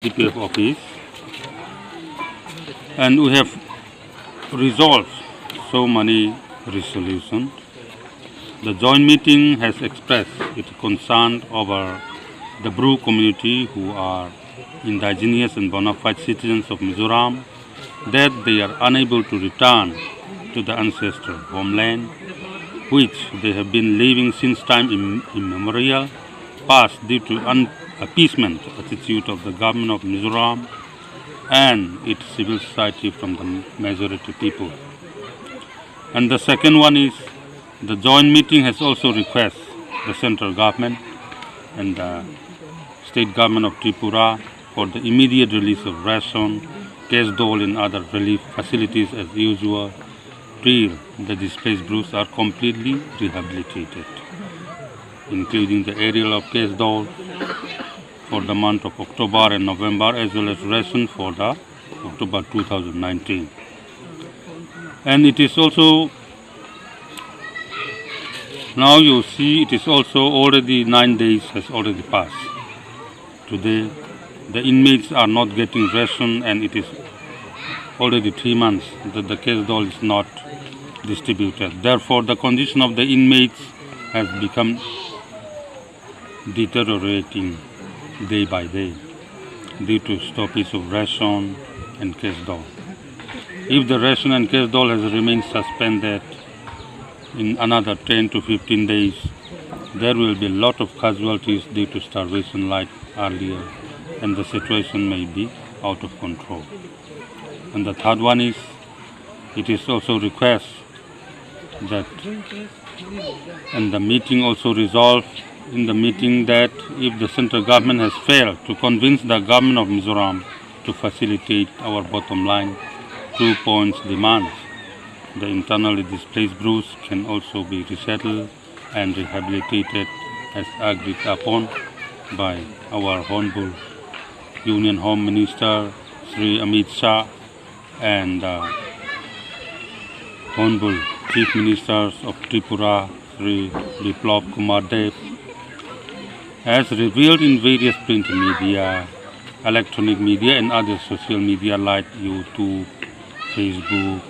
Mbdpf office, and we have resolved so many resolutions. The joint meeting has expressed its concern over the Bauh community, who are indigenous and bona fide citizens of Mizoram, that they are unable to return to the ancestral homeland, which they have been living since time immemorial past, due to appeasement attitude of the government of Mizoram and its civil society from the majority people. And the second one is, the joint meeting has also requested the central government and the state government of Tripura for the immediate release of ration, cash dole and other relief facilities as usual till the displaced Bauhs are completely rehabilitated, including the aerial of cash dole for the month of October and November, as well as ration for the October 2019. And it is also, now you see, it is also already 9 days has already passed. Today, the inmates are not getting ration, and it is already 3 months that the cash dole is not distributed. Therefore, the condition of the inmates has become deteriorating day by day due to stoppage of ration and cash dole. If the ration and cash dole has remained suspended in another 10 to 15 days, there will be a lot of casualties due to starvation like earlier, and the situation may be out of control. And the third one is, it is also request that, and the meeting also resolved in the meeting, that if the central government has failed to convince the government of Mizoram to facilitate our bottom line 2 points demands, the internally displaced Bauhs can also be resettled and rehabilitated as agreed upon by our Honorable Union Home Minister Sri Amit Shah and Honorable Chief Ministers of Tripura Sri Mbdpf, as revealed in various print media, electronic media and other social media like YouTube, Facebook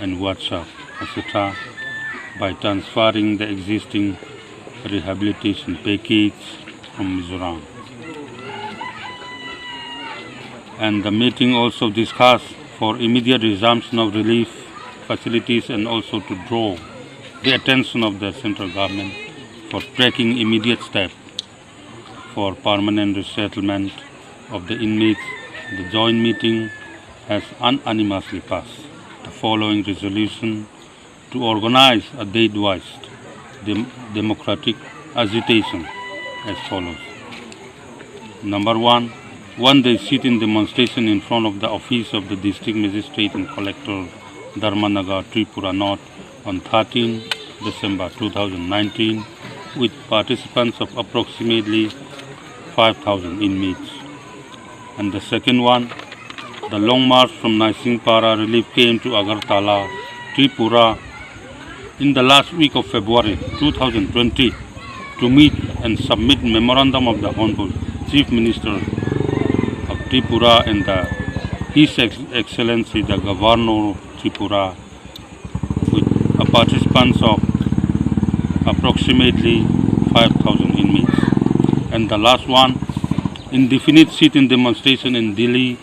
and WhatsApp, etc., by transferring the existing rehabilitation package from Mizoram. And the meeting also discussed for immediate resumption of relief facilities, and also to draw the attention of the central government for taking immediate steps for permanent resettlement of the inmates. The joint meeting has unanimously passed the following resolution: to organize a date-wise democratic agitation as follows. Number 1, one-day sit-in demonstration in front of the office of the District Magistrate and Collector Dharmanagar, Tripura North on 13 December 2019 with participants of approximately 5,000 inmates. And the second one, the long march from Naisingpara relief came to Agartala, Tripura in the last week of February 2020 to meet and submit memorandum of the Honorable Chief Minister of Tripura and His Excellency the Governor of Tripura with participants of approximately 5,000 inmates. And the last one, indefinite sit-in demonstration in Delhi,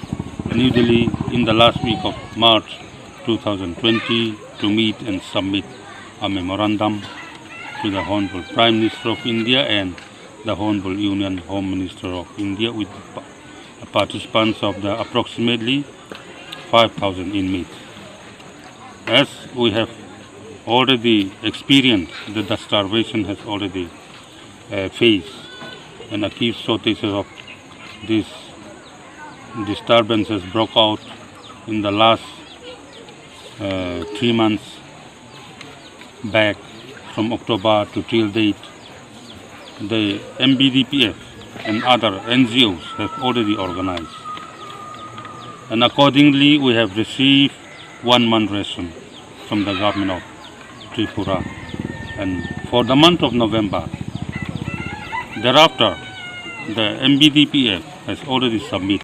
New Delhi in the last week of March 2020 to meet and submit a memorandum to the Honorable Prime Minister of India and the Honorable Union Home Minister of India with participants of the approximately 5,000 inmates. As we have already experienced that the starvation has already faced, and acute shortages of these disturbances broke out in the last 3 months back from October to till date. The Mbdpf and other NGOs have already organized, and accordingly we have received 1 month ration from the government of Tripura, and for the month of November. Thereafter, the Mbdpf has already submitted